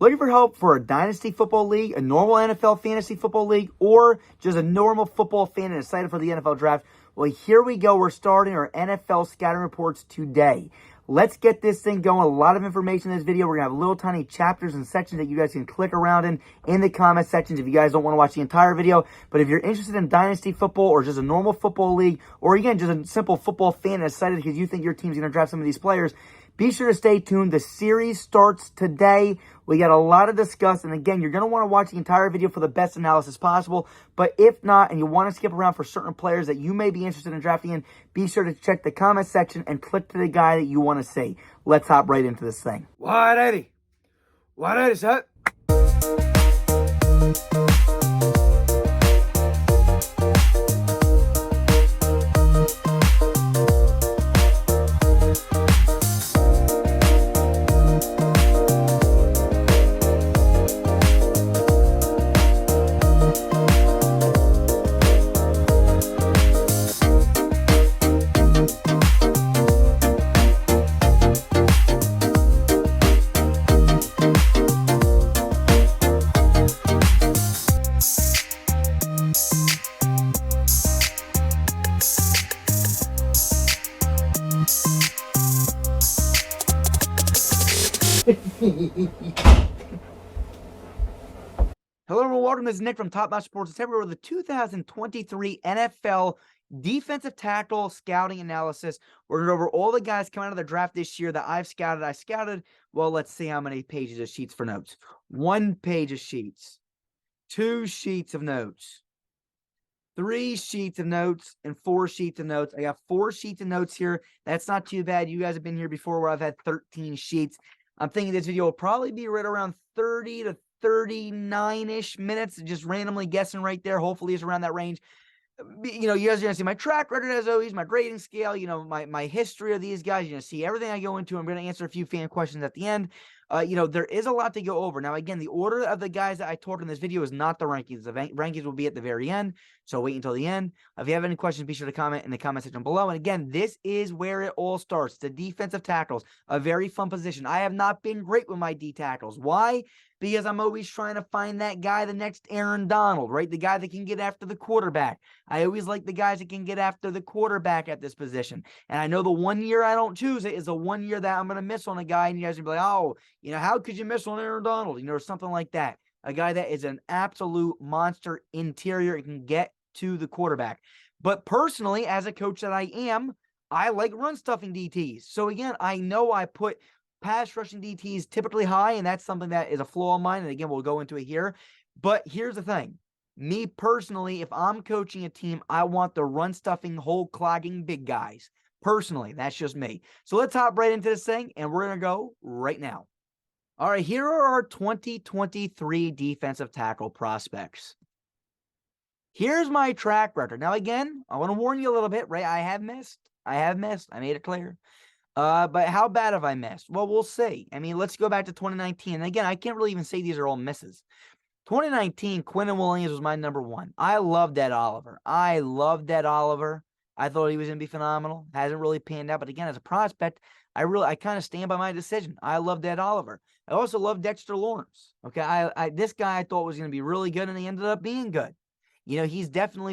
Looking for help for a dynasty football league, a normal NFL fantasy football league, or just a normal football fan and excited for the NFL draft? Well, here we go. We're starting our NFL scouting reports today. Let's get this thing going. A lot of information in this video. We're going to have little tiny chapters and sections that you guys can click around in the comment sections if you guys don't want to watch the entire video. But if you're interested in dynasty football or just a normal football league, or again, just a simple football fan and excited because you think your team's going to draft some of these players, be sure to stay tuned. The series starts today. We got a lot to discuss. And again, you're going to want to watch the entire video for the best analysis possible. But if not, and you want to skip around for certain players that you may be interested in drafting in, be sure to check the comment section and click to the guy that you want to see. Let's hop right into this thing. 180. 180, set. Hello everyone, welcome. This is Nick from Top Notch Sports. Today we're with the 2023 NFL defensive tackle scouting analysis. We're going to go over all the guys coming out of the draft this year that I've scouted. I scouted, well, let's see how many pages of sheets for notes. 1 page of sheets, 2 sheets of notes, 3 sheets of notes, and 4 sheets of notes. I got 4 sheets of notes here. That's not too bad. You guys have been here before where I've had 13 sheets. I'm thinking this video will probably be right around 30 to 39-ish minutes, just randomly guessing right there. Hopefully it's around that range. You know, you guys are going to see my track record as always, my grading scale, you know, my history of these guys. You're going to see everything I go into. I'm going to answer a few fan questions at the end. You know, there is a lot to go over. Now, again, the order of the guys that I talked in this video is not the rankings. The rankings will be at the very end, so wait until the end. If you have any questions, be sure to comment in the comment section below. And again, this is where it all starts. The defensive tackles, a very fun position. I have not been great with my D tackles. Why? Because I'm always trying to find that guy, the next Aaron Donald, right? The guy that can get after the quarterback. I always like the guys that can get after the quarterback at this position. And I know the 1 year I don't choose it is the 1 year that I'm going to miss on a guy, and you guys are going to be like, oh, you know, how could you miss on Aaron Donald? You know, or something like that. A guy that is an absolute monster interior and can get to the quarterback. But personally, as a coach that I am, I like run stuffing DTs. So again, I know I put pass rushing DTs typically high, and that's something that is a flaw of mine. And again, we'll go into it here. But here's the thing. Me personally, if I'm coaching a team, I want the run stuffing, hole clogging big guys. Personally, that's just me. So let's hop right into this thing, and we're going to go right now. All right, here are our 2023 defensive tackle prospects. Here's my track record. Now, again, I want to warn you a little bit, right? I have missed. I made it clear. But how bad have I missed? Well, we'll see. I mean, let's go back to 2019. And again, I can't really even say these are all misses. 2019, Quinnen Williams was my number 1. I loved Ed Oliver. I thought he was going to be phenomenal. Hasn't really panned out. But again, as a prospect, I kind of stand by my decision. I loved Ed Oliver. I also loved Dexter Lawrence. Okay, this guy I thought was going to be really good, and he ended up being good. You know, he's definitely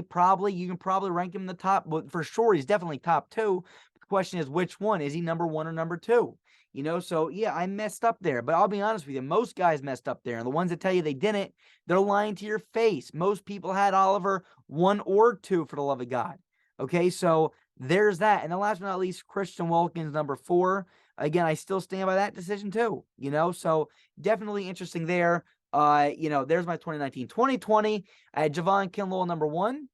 you can probably rank him in the top, but for sure, he's definitely top 2. The question is, which one? Is he number 1 or number 2? You know, so yeah, I messed up there. But I'll be honest with you, most guys messed up there. And the ones that tell you they didn't, they're lying to your face. Most people had Oliver 1 or 2 for the love of God. Okay, so there's that. And the last but not least, Christian Wilkins, number 4. Again, I still stand by that decision too. You know, so definitely interesting there. You know, there's my 2019. 2020, I had Javon Kinlaw, number 1.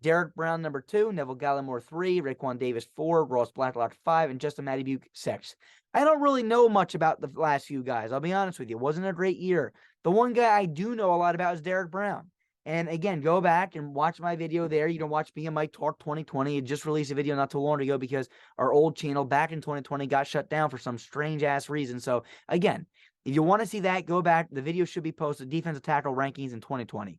Derek Brown, number 2, Neville Gallimore, 3, Raekwon Davis, 4, Ross Blacklock, 5, and Justin Madubuike, 6. I don't really know much about the last few guys. I'll be honest with you. It wasn't a great year. The one guy I do know a lot about is Derek Brown. And again, go back and watch my video there. You can watch me and Mike Talk 2020. I just released a video not too long ago because our old channel back in 2020 got shut down for some strange-ass reason. So, again, if you want to see that, go back. The video should be posted, defensive tackle rankings in 2020.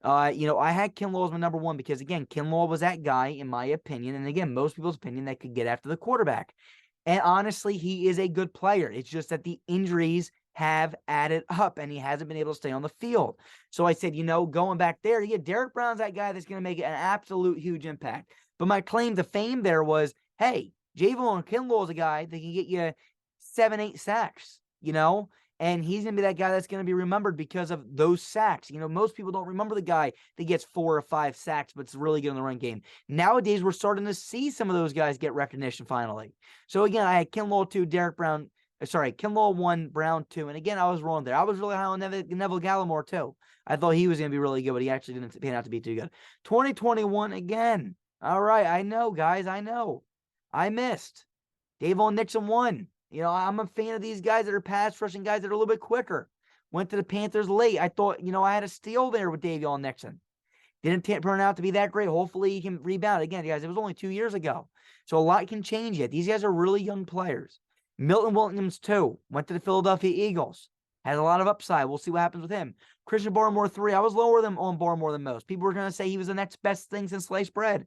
You know, I had Kinlaw as my number 1 because, again, Kinlaw was that guy, in my opinion, and again, most people's opinion, that could get after the quarterback. And honestly, he is a good player. It's just that the injuries have added up, and he hasn't been able to stay on the field. So I said, going back there, Derek Brown's that guy that's going to make an absolute huge impact. But my claim to fame there was, hey, Javon Kinlaw is a guy that can get you 7-8 sacks, and he's going to be that guy that's going to be remembered because of those sacks. Most people don't remember the guy that gets 4 or 5 sacks, but it's really good in the run game. Nowadays, we're starting to see some of those guys get recognition finally. So again, I had Kinlaw 2, Kinlaw 1, Brown 2. And again, I was wrong there. I was really high on Neville Gallimore too. I thought he was going to be really good, but he actually didn't pan out to be too good. 2021 again. All right, I know, guys. I know. I missed. Davon Nixon 1. I'm a fan of these guys that are pass rushing guys that are a little bit quicker. Went to the Panthers late. I thought, I had a steal there with Davon Nixon. Didn't turn out to be that great. Hopefully he can rebound. Again, guys, it was only 2 years ago. So a lot can change yet. These guys are really young players. Milton Williams 2. Went to the Philadelphia Eagles. Has a lot of upside. We'll see what happens with him. Christian Barmore 3. I was lower on Barmore than most. People were going to say he was the next best thing since sliced bread.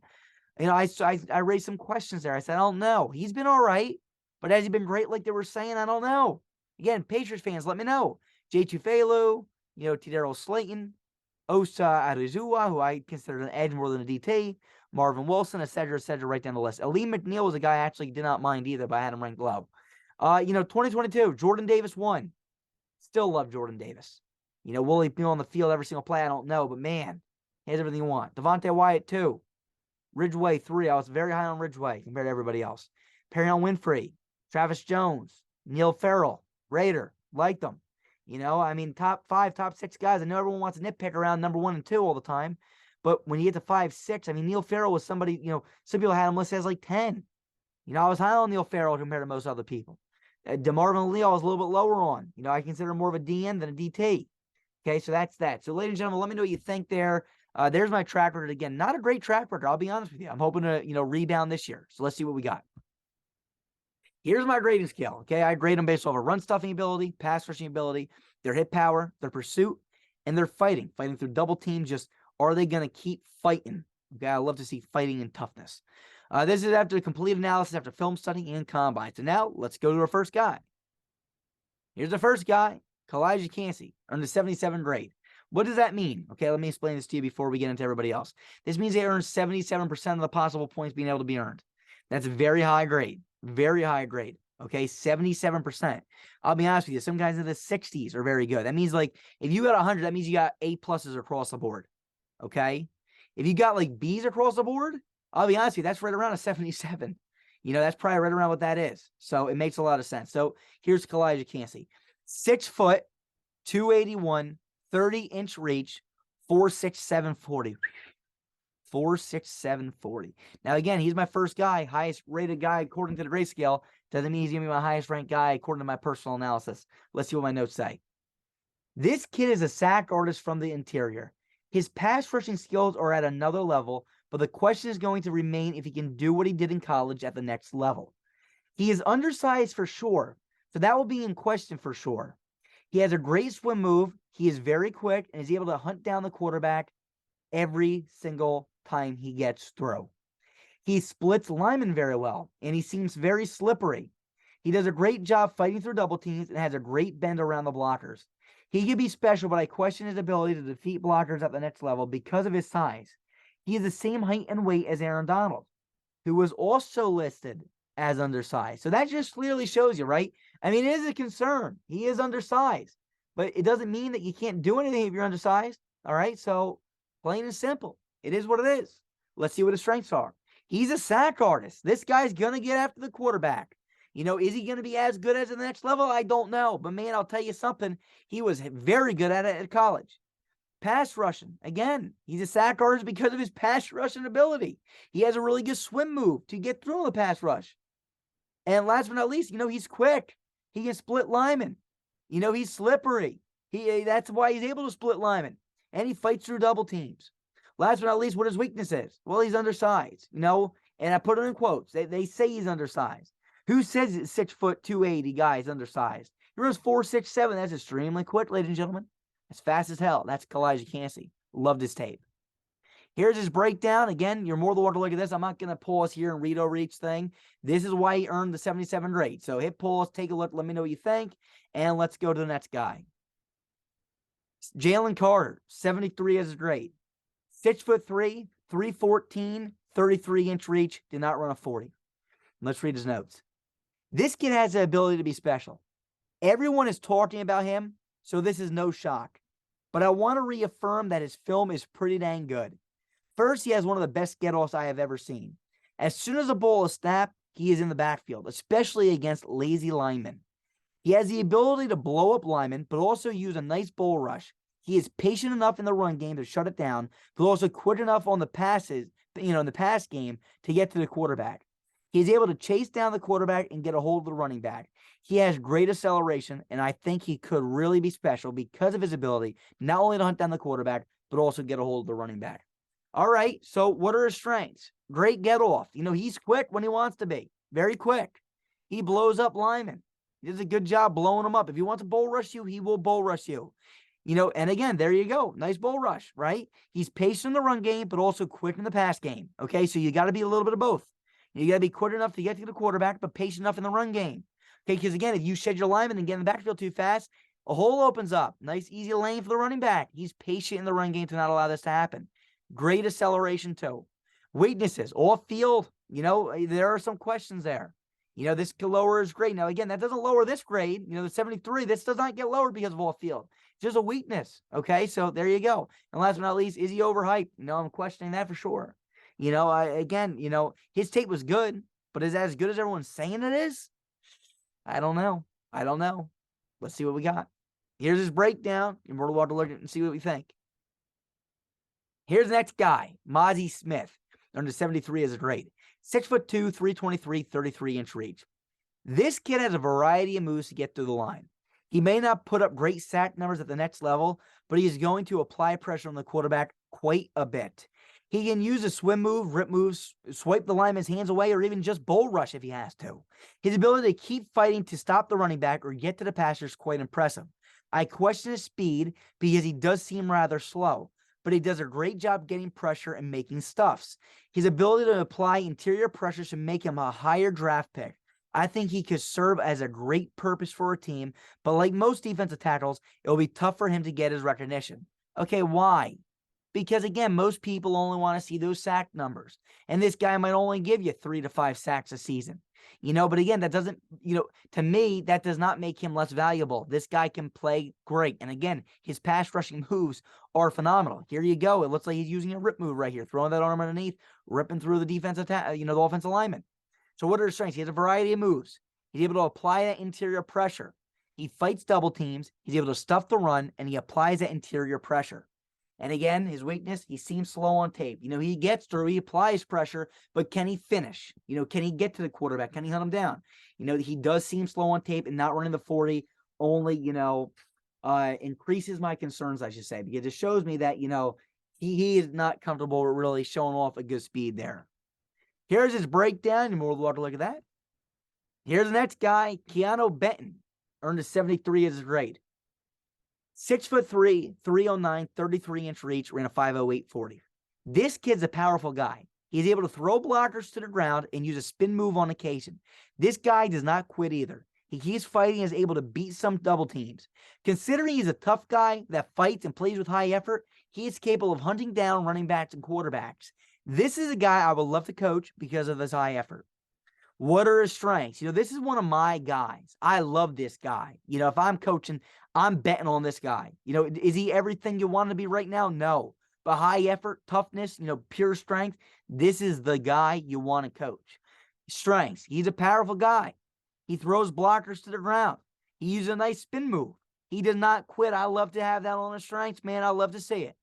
I raised some questions there. I said, I don't know. He's been all right. But has he been great like they were saying? I don't know. Again, Patriots fans, let me know. Jay Tufelu, Tidero Slayton, Osa Arizua, who I consider an edge more than a DT, Marvin Wilson, et cetera, right down the list. Ali McNeil was a guy I actually did not mind either, but I had him ranked low. 2022, Jordan Davis 1. Still love Jordan Davis. Will he be on the field every single play? I don't know, but man, he has everything you want. Devontae Wyatt 2. Ridgeway 3. I was very high on Ridgeway compared to everybody else. Perion Winfrey, Travis Jones, Neil Farrell, Raider, liked them. Top 5, top 6 guys. I know everyone wants to nitpick around number 1 and 2 all the time, but when you get to 5, 6, Neil Farrell was somebody, some people had him listed as like 10. I was high on Neil Farrell compared to most other people. DeMarvin Lee, I was a little bit lower on. I consider him more of a DN than a DT. Okay, so that's that. So, ladies and gentlemen, let me know what you think there. There's my track record again. Not a great track record, I'll be honest with you. I'm hoping to, rebound this year. So let's see what we got. Here's my grading scale, okay? I grade them based off of run stuffing ability, pass rushing ability, their hit power, their pursuit, and their fighting through double teams. Just, are they going to keep fighting? Okay, I love to see fighting and toughness. This is after complete analysis, after film study and combine. So now, let's go to our first guy. Here's the first guy, Calijah Kancey, earned a 77 grade. What does that mean? Okay, let me explain this to you before we get into everybody else. This means they earned 77% of the possible points being able to be earned. That's a very high grade. Very high grade. Okay, 77%. I'll be honest with you, some guys in the 60s are very good. That means, like, if you got 100, that means you got A pluses across the board. Okay? If you got, like, Bs across the board, I'll be honest with you, that's right around a 77. That's probably right around what that is. So it makes a lot of sense. So here's Calijah Kancey. 6 foot, 281, 30-inch reach, 4.67 40. 4.67 40. Now, again, he's my first guy, highest rated guy according to the grade scale. Doesn't mean he's going to be my highest ranked guy according to my personal analysis. Let's see what my notes say. This kid is a sack artist from the interior. His pass rushing skills are at another level, but the question is going to remain if he can do what he did in college at the next level. He is undersized for sure, so that will be in question for sure. He has a great swim move. He is very quick and is able to hunt down the quarterback every single time he gets through. He splits linemen very well, and he seems very slippery. He does a great job fighting through double teams and has a great bend around the blockers. He can be special, but I question his ability to defeat blockers at the next level because of his size. He is the same height and weight as Aaron Donald, who was also listed as undersized. So that just clearly shows you, right? It is a concern. He is undersized, but it doesn't mean that you can't do anything if you're undersized. All right, so plain and simple. It is what it is. Let's see what his strengths are. He's a sack artist. This guy's going to get after the quarterback. Is he going to be as good as the next level? I don't know. But, man, I'll tell you something. He was very good at it at college. Pass rushing. Again, he's a sack artist because of his pass rushing ability. He has a really good swim move to get through the pass rush. And last but not least, he's quick. He can split linemen. He's slippery. That's why he's able to split linemen. And he fights through double teams. Last but not least, what his weakness is. Well, he's undersized, and I put it in quotes. They say he's undersized. Who says it's 6 foot, 280 guy is undersized? He runs 4.67. That's extremely quick, ladies and gentlemen. That's fast as hell. That's Calijah Kancey. Loved his tape. Here's his breakdown. Again, you're more than welcome to look at this. I'm not going to pause here and read over each thing. This is why he earned the 77 grade. So hit pause, take a look, let me know what you think, and let's go to the next guy. Jalen Carter, 73 as his grade. 6'3", 314, 33-inch reach, did not run a 40. Let's read his notes. This kid has the ability to be special. Everyone is talking about him, so this is no shock. But I want to reaffirm that his film is pretty dang good. First, he has one of the best get-offs I have ever seen. As soon as a ball is snapped, he is in the backfield, especially against lazy linemen. He has the ability to blow up linemen, but also use a nice bull rush. He is patient enough in the run game to shut it down, but also quick enough on the passes, in the pass game to get to the quarterback. He's able to chase down the quarterback and get a hold of the running back. He has great acceleration, and I think he could really be special because of his ability not only to hunt down the quarterback, but also get a hold of the running back. All right, so what are his strengths? Great get off. He's quick when he wants to be. Very quick. He blows up linemen. He does a good job blowing them up. If he wants to bull rush you, he will bull rush you. And again, there you go. Nice bull rush, right? He's patient in the run game, but also quick in the pass game. Okay, so you got to be a little bit of both. You got to be quick enough to get to the quarterback, but patient enough in the run game. Okay, because again, if you shed your lineman and get in the backfield too fast, a hole opens up. Nice, easy lane for the running back. He's patient in the run game to not allow this to happen. Great acceleration too. Weaknesses, off field, there are some questions there. This could lower his grade. Now, again, that doesn't lower this grade. The 73, this does not get lowered because of off field. It's just a weakness. Okay, so there you go. And last but not least, is he overhyped? I'm questioning that for sure. His tape was good, but is that as good as everyone's saying it is? I don't know. Let's see what we got. Here's his breakdown. You're more than welcome to look at it and see what we think. Here's the next guy, Mazi Smith, under 73 as a grade. 6'2", 323, 33-inch reach. This kid has a variety of moves to get through the line. He may not put up great sack numbers at the next level, but he is going to apply pressure on the quarterback quite a bit. He can use a swim move, rip moves, swipe the lineman's hands away, or even just bull rush if he has to. His ability to keep fighting to stop the running back or get to the passer is quite impressive. I question his speed because he does seem rather slow, but he does a great job getting pressure and making stuffs. His ability to apply interior pressure should make him a higher draft pick. I think he could serve as a great purpose for a team, but like most defensive tackles, it will be tough for him to get his recognition. Okay, why? Because, again, most people only want to see those sack numbers. And this guy might only give you 3 to 5 sacks a season. But again, that doesn't, to me, that does not make him less valuable. This guy can play great. And again, his pass rushing moves are phenomenal. Here you go. It looks like he's using a rip move right here, throwing that arm underneath, ripping through the defensive, the offensive lineman. So what are his strengths? He has a variety of moves. He's able to apply that interior pressure. He fights double teams. He's able to stuff the run, and he applies that interior pressure. And again, his weakness, he seems slow on tape. He gets through, he applies pressure, but can he finish? Can he get to the quarterback? Can he hunt him down? He does seem slow on tape, and not running the 40 only, increases my concerns, I should say, because it shows me that, he is not comfortable with really showing off a good speed there. Here's his breakdown. You're more than welcome to look at that. Here's the next guy, Keeanu Benton, earned a 73 as his grade. 6'3", 309, 33-inch reach, ran a 5.08 40. This kid's a powerful guy. He's able to throw blockers to the ground and use a spin move on occasion. This guy does not quit either. He keeps fighting and is able to beat some double teams. Considering he's a tough guy that fights and plays with high effort, he is capable of hunting down running backs and quarterbacks. This is a guy I would love to coach because of his high effort. What are his strengths? This is one of my guys. I love this guy. If I'm coaching, I'm betting on this guy. Is he everything you want to be right now? No. But high effort, toughness, pure strength, this is the guy you want to coach. Strengths. He's a powerful guy. He throws blockers to the ground. He uses a nice spin move. He does not quit. I love to have that on his strengths, man. I love to see it.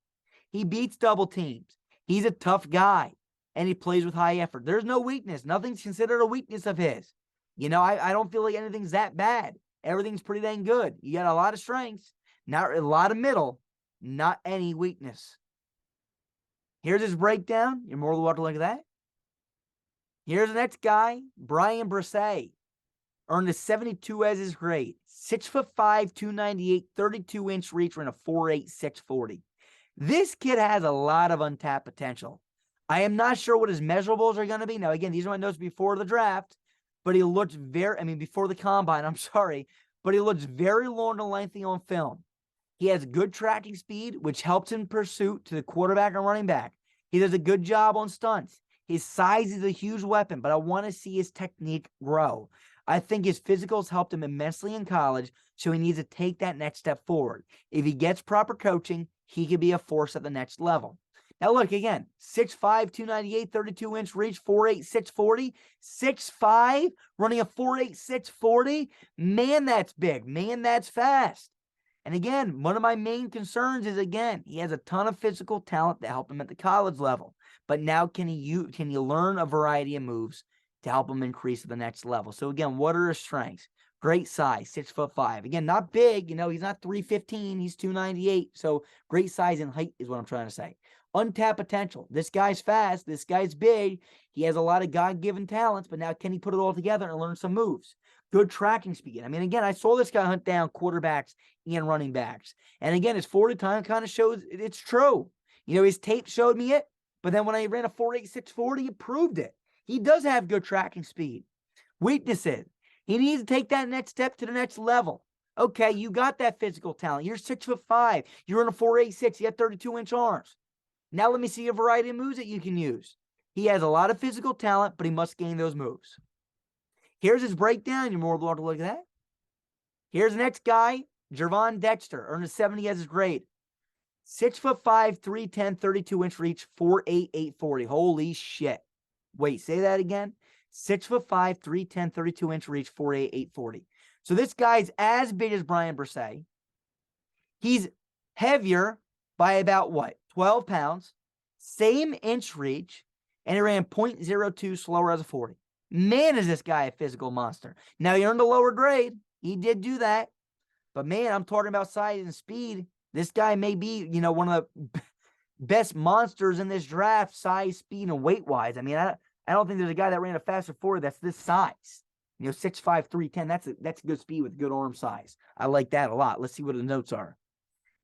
He beats double teams. He's a tough guy. And he plays with high effort. There's no weakness. Nothing's considered a weakness of his. I don't feel like anything's that bad. Everything's pretty dang good. You got a lot of strengths, not a lot of middle, not any weakness. Here's his breakdown. You're more than welcome to look at that. Here's the next guy, Bryan Bresee. Earned a 72 as his grade. 6'5", 298, 32-inch reach, ran a 4.86 40. This kid has a lot of untapped potential. I am not sure what his measurables are going to be. Now, again, these are my notes before the draft, but he looks before the combine, I'm sorry, but he looks very long and lengthy on film. He has good tracking speed, which helps in pursuit to the quarterback and running back. He does a good job on stunts. His size is a huge weapon, but I want to see his technique grow. I think his physicals helped him immensely in college, so he needs to take that next step forward. If he gets proper coaching, he could be a force at the next level. Now, look, again, 6'5", 298, 32-inch reach, 4'8", 640, 6'5", running a 4'8", 640. Man, that's big. Man, that's fast. And again, one of my main concerns is, again, he has a ton of physical talent to help him at the college level. But now can he learn a variety of moves to help him increase to the next level? So again, what are his strengths? Great size, 6'5". Again, not big, he's not 315, he's 298. So great size and height is what I'm trying to say. Untapped potential. This guy's fast, this guy's big. He has a lot of God-given talents, but now can he put it all together and learn some moves? Good tracking speed. Again, I saw this guy hunt down quarterbacks and running backs. And again, his 40 time kind of shows it's true. His tape showed me it, but then when I ran a 4'8", 640, it proved it. He does have good tracking speed. Weaknesses. He needs to take that next step to the next level. Okay, you got that physical talent. You're 6'5". You're in a 4'8", 6. You got 32-inch arms. Now let me see a variety of moves that you can use. He has a lot of physical talent, but he must gain those moves. Here's his breakdown. You're more than welcome to look at that. Here's the next guy, Gervon Dexter, earned a 70 as his grade. 6'5", 310, 32-inch reach, 4'8", 840. Holy shit. Wait, say that again. 6'5", 310, 32-inch reach, 4'8", 840. So this guy's as big as Bryan Bresee. He's heavier by about 12 pounds. Same inch reach, and he ran 0.02 slower as a 40. Man, is this guy a physical monster. Now, he earned a lower grade. He did do that. But, man, I'm talking about size and speed. This guy may be, one of the best monsters in this draft, size, speed, and weight-wise. I don't think there's a guy that ran a faster 40 that's this size. 6'5", 310, that's good speed with good arm size. I like that a lot. Let's see what the notes are.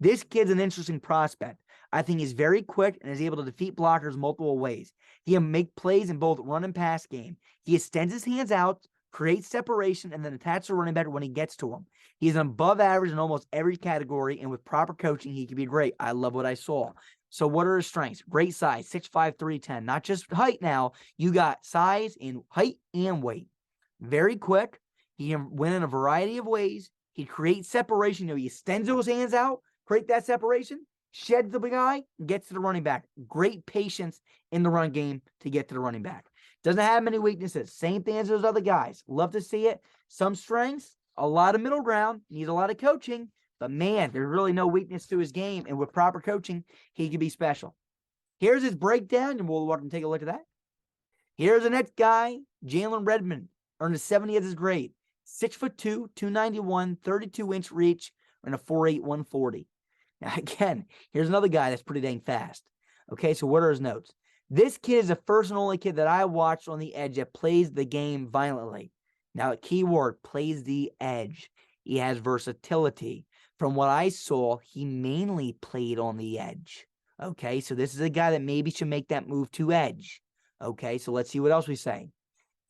This kid's an interesting prospect. I think he's very quick and is able to defeat blockers multiple ways. He can make plays in both run and pass game. He extends his hands out, creates separation, and then attacks the running back when he gets to him. He's above average in almost every category, and with proper coaching, he can be great. I love what I saw. So what are his strengths? Great size, 6'5", 310. Not just height now. You got size and height and weight. Very quick. He can win in a variety of ways. He creates separation. He extends those hands out, create that separation, sheds the guy, gets to the running back. Great patience in the run game to get to the running back. Doesn't have many weaknesses. Same thing as those other guys. Love to see it. Some strengths, a lot of middle ground, needs a lot of coaching. But, man, there's really no weakness to his game. And with proper coaching, he can be special. Here's his breakdown, and we'll take a look at that. Here's the next guy, Jalen Redmond. Earned a 70 as his grade. 6'2", 291, 32-inch reach, and a 4'8", 140. Now, again, here's another guy that's pretty dang fast. Okay, so what are his notes? This kid is the first and only kid that I watched on the edge that plays the game violently. Now, a key word, plays the edge. He has versatility. From what I saw, he mainly played on the edge. Okay, so this is a guy that maybe should make that move to edge. Okay, so let's see what else we say.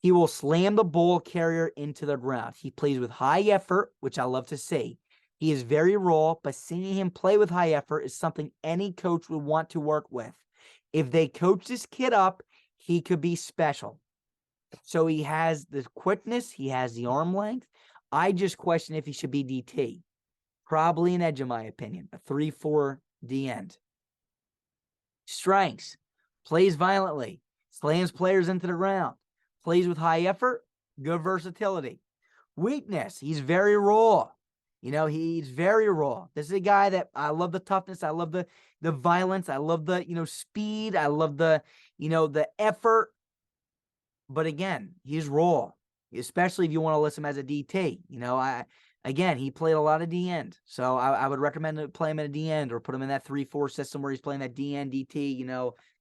He will slam the ball carrier into the ground. He plays with high effort, which I love to see. He is very raw, but seeing him play with high effort is something any coach would want to work with. If they coach this kid up, he could be special. So he has the quickness. He has the arm length. I just question if he should be DT. Probably an edge, in my opinion. A 3-4 D end. Strengths. Plays violently. Slams players into the ground. Plays with high effort. Good versatility. Weakness. He's very raw. He's very raw. This is a guy that I love the toughness. I love the violence. I love the, speed. I love the, the effort. But again, he's raw, especially if you want to list him as a DT. He played a lot of D end. So I would recommend to play him in a D end or put him in that 3-4 system where he's playing that D end, DT,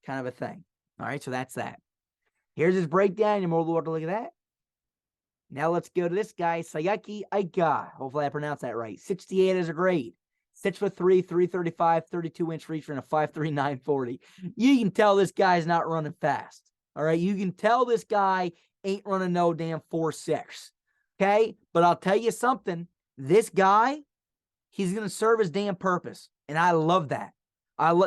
kind of a thing. All right, so that's that. Here's his breakdown. You're more than welcome to look at that. Now let's go to this guy, Calijah Kancey. Hopefully I pronounced that right. 68 as a grade. 6'3", 335, 32-inch reach and a 5'3", 940. You can tell this guy's not running fast. All right. You can tell this guy ain't running no damn 4.6. Okay. But I'll tell you something. This guy, he's going to serve his damn purpose. And I love that.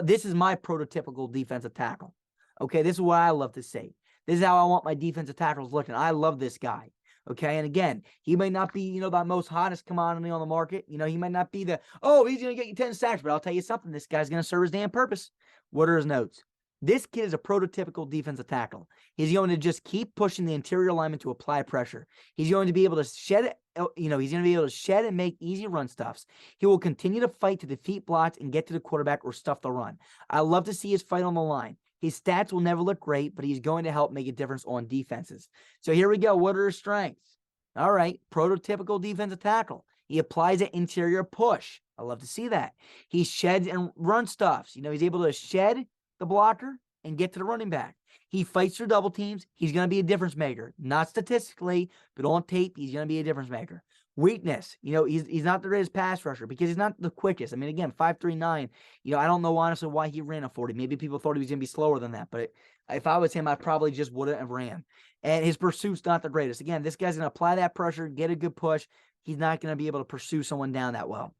This is my prototypical defensive tackle. Okay. This is what I love to see. This is how I want my defensive tackles looking. I love this guy. Okay. And again, he may not be, the most hottest commodity on the market. He might not be he's going to get you 10 sacks, but I'll tell you something. This guy's going to serve his damn purpose. What are his notes? This kid is a prototypical defensive tackle. He's going to just keep pushing the interior lineman to apply pressure. He's going to be able to shed, he's going to be able to shed and make easy run stuffs. He will continue to fight to defeat blocks and get to the quarterback or stuff the run. I love to see his fight on the line. His stats will never look great, but he's going to help make a difference on defenses. So here we go. What are his strengths? All right, prototypical defensive tackle. He applies an interior push. I love to see that. He sheds and run stuffs. He's able to shed the blocker and get to the running back. He fights through double teams. He's going to be a difference maker. Not statistically, but on tape, he's going to be a difference maker. Weakness, he's not the greatest pass rusher because he's not the quickest. I mean, again, 5'3", I don't know honestly why he ran a 40. Maybe people thought he was going to be slower than that, but if I was him, I probably just wouldn't have ran. And his pursuit's not the greatest. Again, this guy's going to apply that pressure, get a good push. He's not going to be able to pursue someone down that well.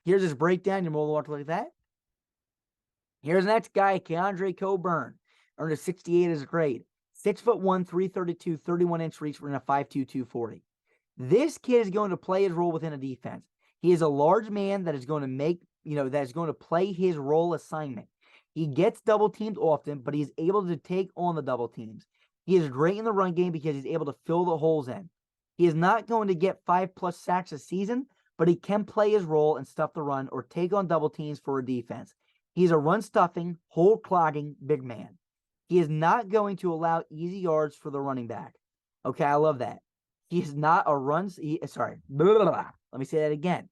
Here's his breakdown. You're more than welcome to look at that. Here's the next guy, Keondre Coburn. Earned a 68 as a grade. 6'1", 332, 31-inch reach for a 5'2", 240. This kid is going to play his role within a defense. He is a large man that is going to make, that is going to play his role assignment. He gets double teamed often, but he's able to take on the double teams. He is great in the run game because he's able to fill the holes in. He is not going to get 5+ sacks a season, but he can play his role and stuff the run or take on double teams for a defense. He's a run-stuffing, hole-clogging big man. He is not going to allow easy yards for the running back. Okay, I love that. He is not a Let me say that again.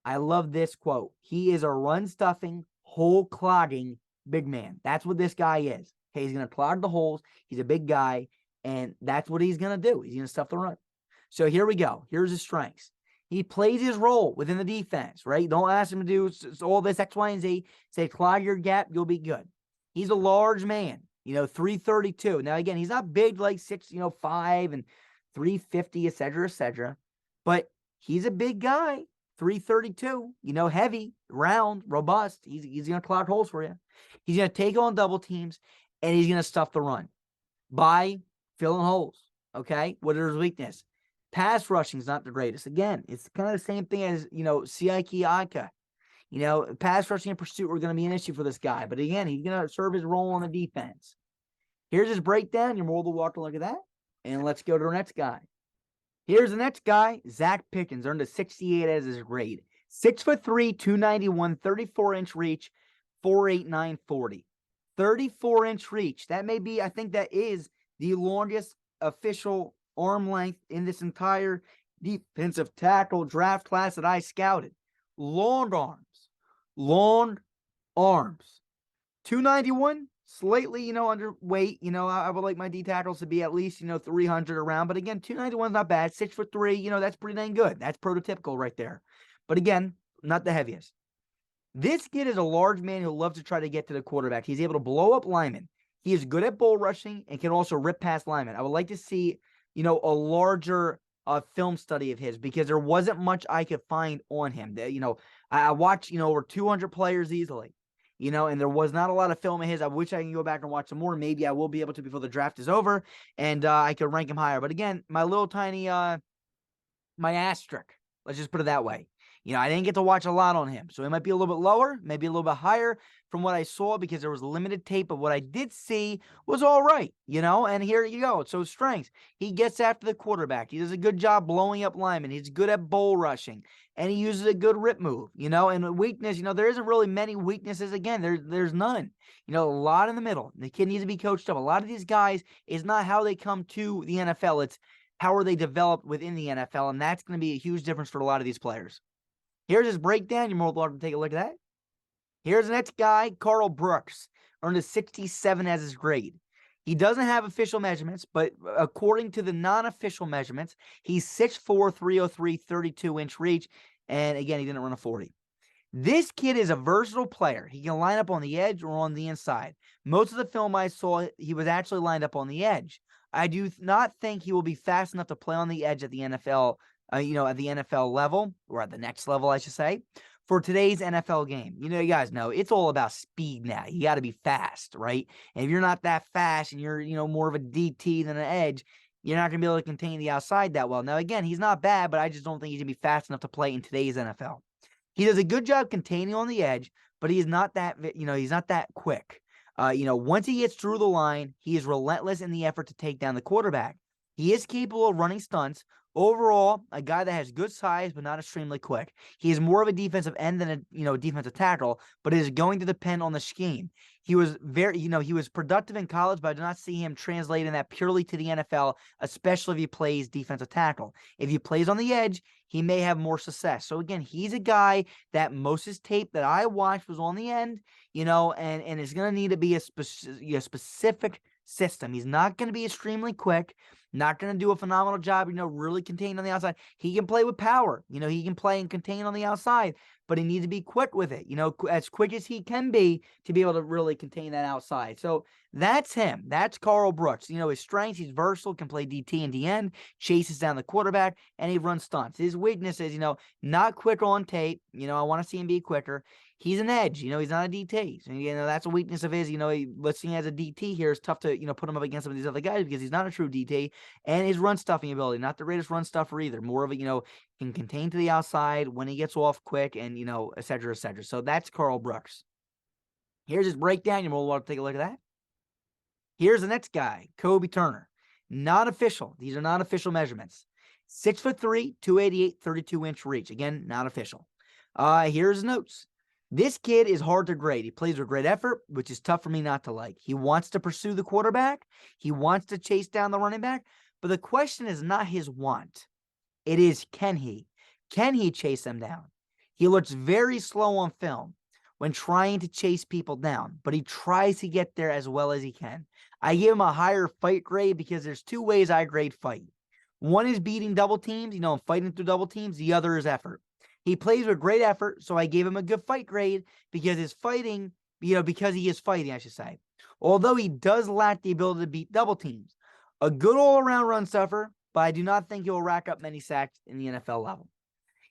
I love this quote. He is a run-stuffing, hole-clogging big man. That's what this guy is. Okay, he's going to clog the holes. He's a big guy, and that's what he's going to do. He's going to stuff the run. So here we go. Here's his strengths. He plays his role within the defense, right? Don't ask him to do all this X, Y, and Z. Say, clog your gap, you'll be good. He's a large man, 332. Now, again, he's not big like 6'5" and 350, et cetera, but he's a big guy, 332, heavy, round, robust. He's going to clog holes for you. He's going to take on double teams, and he's going to stuff the run by filling holes, okay? What is his weakness? Pass rushing is not the greatest. Again, it's kind of the same thing as, Siaki Ika. Pass rushing and pursuit are going to be an issue for this guy. But again, he's going to serve his role on the defense. Here's his breakdown. You're more than welcome to look at that. And let's go to our next guy. Here's the next guy, Zach Pickens, earned a 68 as his grade. 6'3", 291, 34-inch reach, 4'8", 940. 34-inch reach. That may be, I think that is the longest official arm length in this entire defensive tackle draft class that I scouted. Long arms. 291, slightly, underweight. I would like my D tackles to be at least, 300 around. But again, 291 is not bad. 6'3", that's pretty dang good. That's prototypical right there. But again, not the heaviest. This kid is a large man who loves to try to get to the quarterback. He's able to blow up linemen. He is good at bull rushing and can also rip past linemen. I would like to see a larger film study of his because there wasn't much I could find on him. I watched, over 200 players easily, and there was not a lot of film of his. I wish I can go back and watch some more. Maybe I will be able to before the draft is over, and I could rank him higher. But again, my little tiny, my asterisk, let's just put it that way. I didn't get to watch a lot on him, so it might be a little bit lower, maybe a little bit higher from what I saw because there was limited tape, but what I did see was all right, and here you go. So strengths, he gets after the quarterback. He does a good job blowing up linemen. He's good at bull rushing, and he uses a good rip move, and weakness, there isn't really many weaknesses. Again, there's none, a lot in the middle. The kid needs to be coached up. A lot of these guys is not how they come to the NFL. It's how are they developed within the NFL, and that's going to be a huge difference for a lot of these players. Here's his breakdown. You're more than welcome to take a look at that. Here's the next guy, Carl Brooks, earned a 67 as his grade. He doesn't have official measurements, but according to the non-official measurements, he's 6'4", 303, 32-inch reach, and again, he didn't run a 40. This kid is a versatile player. He can line up on the edge or on the inside. Most of the film I saw, he was actually lined up on the edge. I do not think he will be fast enough to play on the edge at the NFL, at the NFL level, or at the next level, I should say, for today's NFL game. You guys know it's all about speed now. You got to be fast, right? And if you're not that fast and you're, more of a DT than an edge, you're not going to be able to contain the outside that well. Now, again, he's not bad, but I just don't think he's going to be fast enough to play in today's NFL. He does a good job containing on the edge, but he's not that, he's not that quick. Once he gets through the line, he is relentless in the effort to take down the quarterback. He is capable of running stunts. Overall, a guy that has good size, but not extremely quick. He is more of a defensive end than a defensive tackle, but it is going to depend on the scheme. He was he was productive in college, but I do not see him translating that purely to the NFL, especially if he plays defensive tackle. If he plays on the edge, he may have more success. So again, he's a guy that most of his tape that I watched was on the end, and it's going to need to be a specific system. He's not going to be extremely quick, not going to do a phenomenal job, really contained on the outside. He can play with power. He can play and contain on the outside, but he needs to be quick with it, as quick as he can be to be able to really contain that outside. So that's him. That's Karl Brooks. His strengths, he's versatile, can play DT and DN, chases down the quarterback, and he runs stunts. His weakness is, not quick on tape. I want to see him be quicker. He's an edge. He's not a DT. So, that's a weakness of his. Listing as a DT here is tough to, put him up against some of these other guys because he's not a true DT. And his run stuffing ability, not the greatest run stuffer either. More of a, can contain to the outside when he gets off quick and, et cetera, et cetera. So that's Karl Brooks. Here's his breakdown. You're more welcome to take a look at that. Here's the next guy, Kobie Turner. Not official. These are not official measurements. 6'3", 288, 32-inch reach. Again, not official. Here's his notes. This kid is hard to grade. He plays with great effort, which is tough for me not to like. He wants to pursue the quarterback. He wants to chase down the running back. But the question is not his want. It is, can he? Can he chase them down? He looks very slow on film when trying to chase people down, but he tries to get there as well as he can. I give him a higher fight grade because there's two ways I grade fight. One is beating double teams, and fighting through double teams. The other is effort. He plays with great effort, so I gave him a good fight grade because his fighting, because he is fighting, I should say. Although he does lack the ability to beat double teams. A good all-around run stuffer, but I do not think he will rack up many sacks in the NFL level.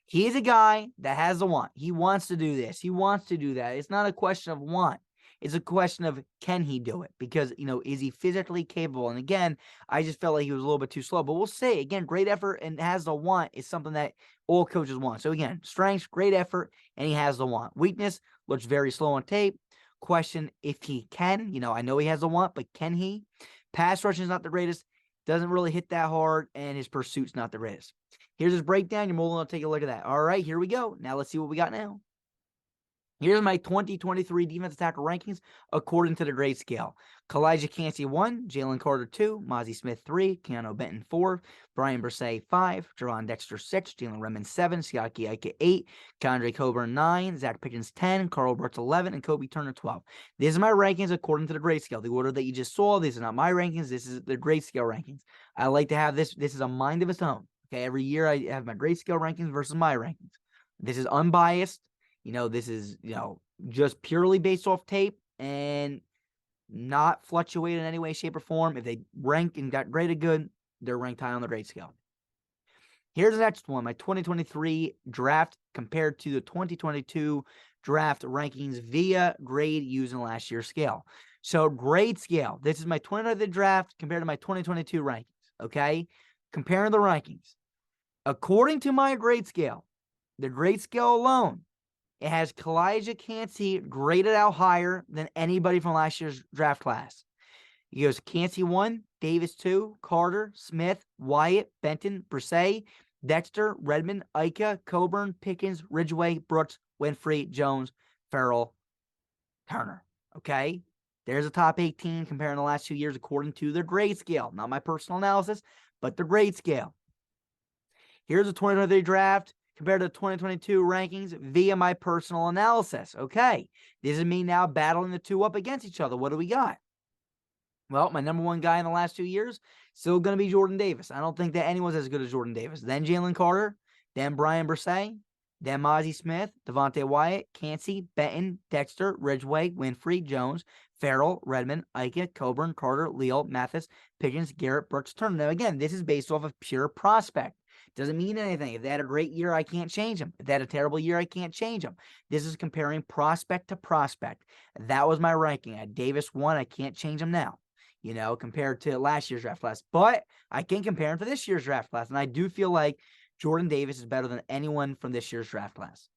He is a guy that has the want. He wants to do this. He wants to do that. It's not a question of want. It's a question of, can he do it? Because, is he physically capable? And again, I just felt like he was a little bit too slow. But we'll say, again, great effort and has the want is something that all coaches want. So again, strengths, great effort, and he has the want. Weakness, looks very slow on tape. Question if he can. I know he has the want, but can he? Pass rushing is not the greatest. Doesn't really hit that hard, and his pursuit's not the greatest. Here's his breakdown. You're more than going to take a look at that. All right, here we go. Now let's see what we got now. Here's my 2023 defensive tackle rankings according to the grade scale. Calijah Kancey 1, Jalen Carter 2, Mazi Smith 3, Keonu Benton 4, Bryan Bresee 5, Gervon Dexter 6, Jalen Redmond 7, Calijah 8, Keondre Coburn 9, Pickens 10, Karl Brooks 11, and Kobie Turner 12. These are my rankings according to the grade scale. The order that you just saw, these are not my rankings. This is the grade scale rankings. I like to have this. This is a mind of its own. Okay, every year I have my grade scale rankings versus my rankings. This is unbiased. This is, just purely based off tape and not fluctuate in any way, shape, or form. If they rank and got graded good, they're ranked high on the grade scale. Here's the next one, my 2023 draft compared to the 2022 draft rankings via grade using last year's scale. So grade scale, this is my 2023 draft compared to my 2022 rankings, okay? Comparing the rankings. According to my grade scale, the grade scale alone, it has Calijah Kancey graded out higher than anybody from last year's draft class. He goes Kancey 1, Davis 2, Carter, Smith, Wyatt, Benton, Bresee, Dexter, Redmond, Ika, Coburn, Pickens, Ridgeway, Brooks, Winfrey, Jones, Farrell, Turner. Okay? There's a top 18 comparing the last 2 years according to the grade scale. Not my personal analysis, but the grade scale. Here's the 2023 draft compared to the 2022 rankings via my personal analysis. Okay, this is me now battling the two up against each other. What do we got? Well, my number one guy in the last 2 years, still going to be Jordan Davis. I don't think that anyone's as good as Jordan Davis. Then Jalen Carter, then Bryan Bresee, Then Mazi Smith, Devontae Wyatt, Kancey, Benton, Dexter, Ridgeway, Winfrey, Jones, Farrell, Redmond, Ike, Coburn, Carter, Leal, Mathis, Pickens, Garrett, Brooks, Turner. Now, again, this is based off of pure prospect. Doesn't mean anything. If they had a great year, I can't change them. If they had a terrible year, I can't change them. This is comparing prospect to prospect. That was my ranking. At Davis 1, I can't change them now, compared to last year's draft class. But I can compare him to this year's draft class. And I do feel like Jordan Davis is better than anyone from this year's draft class.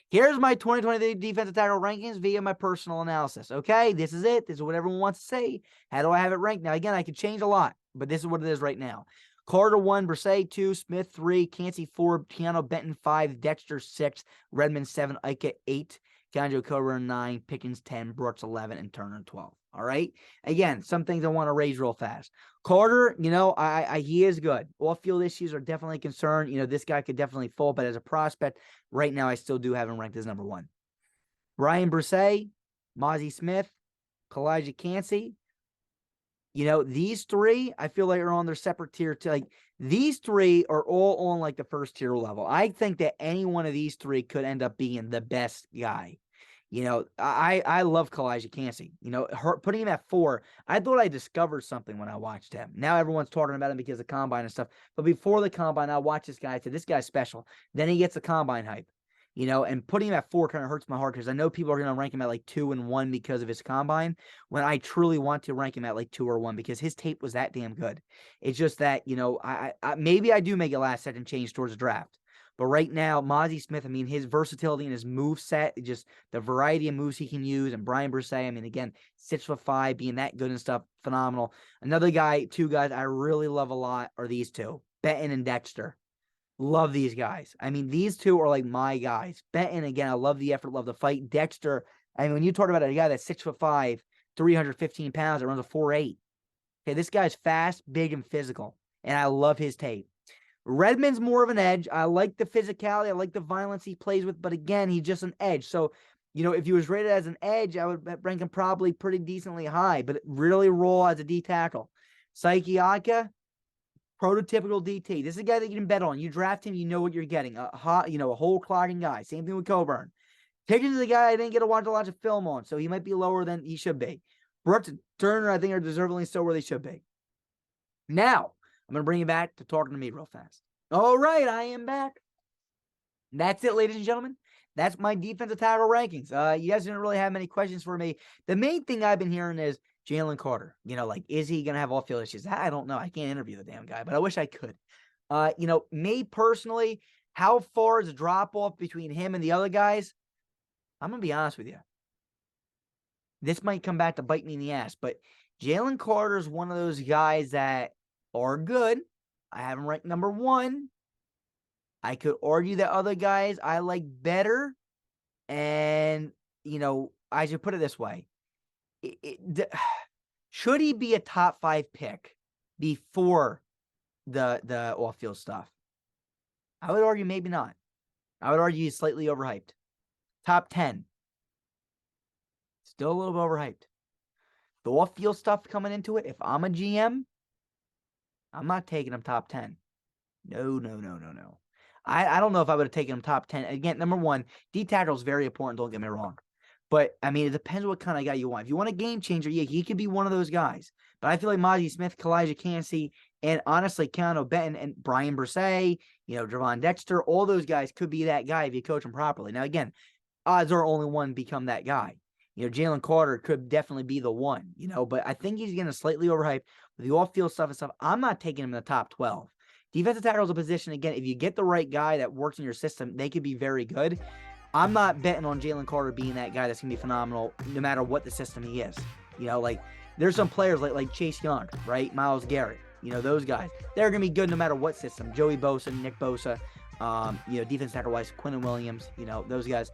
Here's my 2023 defensive tackle rankings via my personal analysis. Okay, this is it. This is what everyone wants to say. How do I have it ranked? Now, again, I could change a lot, but this is what it is right now. Carter 1, Bresee 2, Smith 3, Kancey 4, Keonu Benton 5, Dexter 6, Redmond 7, Ike 8, Keondre Coburn 9, Pickens 10, Brooks 11, and Turner 12. All right. Again, some things I want to raise real fast. Carter, he is good. Off-field issues are definitely a concern. This guy could definitely fall, but as a prospect, right now I still do have him ranked as number 1. Bryan Bresee, Mazi Smith, Calijah Kancey. These three, I feel like are on their separate tier. These three are all on like the first tier level. I think that any one of these three could end up being the best guy. I love Calijah Kancey. Putting him at 4, I thought I discovered something when I watched him. Now everyone's talking about him because of the combine and stuff. But before the combine, I watched this guy. I said, this guy's special. Then he gets the combine hype. And putting him at 4 kind of hurts my heart because I know people are going to rank him at like 2 and 1 because of his combine, when I truly want to rank him at like 2 or 1 because his tape was that damn good. It's just that, I maybe I do make a last second change towards the draft. But right now, Mazi Smith, his versatility and his move set, just the variety of moves he can use, and Bryan Bresee, again, 6'5", being that good and stuff, phenomenal. Another guy, 2 guys I really love a lot are these 2, Benton and Dexter. Love these guys. These 2 are like my guys. Benton, again, I love the effort, love the fight. Dexter, when you talk about a guy that's 6'5", 315 pounds, that runs a 4.8. Okay, this guy's fast, big, and physical, and I love his tape. Redmond's more of an edge. I like the physicality. I like the violence he plays with, but again, he's just an edge. So, if he was rated as an edge, I would rank him probably pretty decently high, but really raw as a D tackle. Ike, prototypical DT. This is a guy that you can bet on. You draft him, you know what you're getting. A whole clogging guy. Same thing with Coburn. Pickens is a guy I didn't get to watch a lot of film on, so he might be lower than he should be. Brooks and Turner, I think, are deservedly so where they should be. Now, I'm going to bring you back to talking to me real fast. All right, I am back. That's it, ladies and gentlemen. That's my defensive tackle rankings. You guys didn't really have many questions for me. The main thing I've been hearing is Jalen Carter. Is he going to have off-field issues? I don't know. I can't interview the damn guy, but I wish I could. Me personally, how far is the drop-off between him and the other guys? I'm going to be honest with you. This might come back to bite me in the ass, but Jalen Carter is one of those guys that are good. I have him ranked number 1. I could argue that other guys I like better. And, I should put it this way. Should he be a top 5 pick before the off-field stuff? I would argue maybe not. I would argue he's slightly overhyped. Top 10. Still a little bit overhyped. The off-field stuff coming into it, if I'm a GM, I'm not taking him top 10. No. I don't know if I would have taken him top 10. Again, number 1, D tackle is very important, don't get me wrong. But, it depends what kind of guy you want. If you want a game changer, yeah, he could be one of those guys. But I feel like Mazi Smith, Calijah Kancey, and honestly, Keonu Benton and Bryan Bresee, Gervon Dexter, all those guys could be that guy if you coach him properly. Now, again, odds are only one become that guy. Jalen Carter could definitely be the one, but I think he's getting slightly overhyped with the off-field stuff and stuff. I'm not taking him in the top 12. Defensive tackle is a position, again, if you get the right guy that works in your system, they could be very good. I'm not betting on Jalen Carter being that guy that's going to be phenomenal no matter what the system he is. There's some players like Chase Young, right? Myles Garrett, those guys. They're going to be good no matter what system. Joey Bosa, Nick Bosa, defense tackle-wise, Quinton Williams, those guys.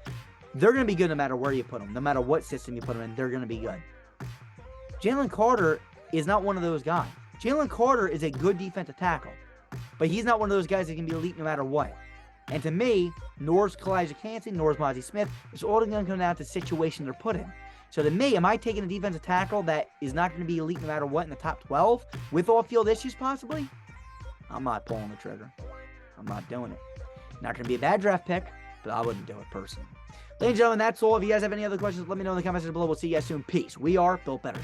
They're going to be good no matter where you put them. No matter what system you put them in, they're going to be good. Jalen Carter is not one of those guys. Jalen Carter is a good defensive tackle, but he's not one of those guys that can be elite no matter what. And to me, nor's Calijah Kancey, nor's Mazi Smith, it's all going to come down to the situation they're put in. So to me, am I taking a defensive tackle that is not going to be elite no matter what in the top 12 with off-field issues possibly? I'm not pulling the trigger. I'm not doing it. Not going to be a bad draft pick, but I wouldn't do it personally. Ladies and gentlemen, that's all. If you guys have any other questions, let me know in the comments below. We'll see you guys soon. Peace. We are Built Better.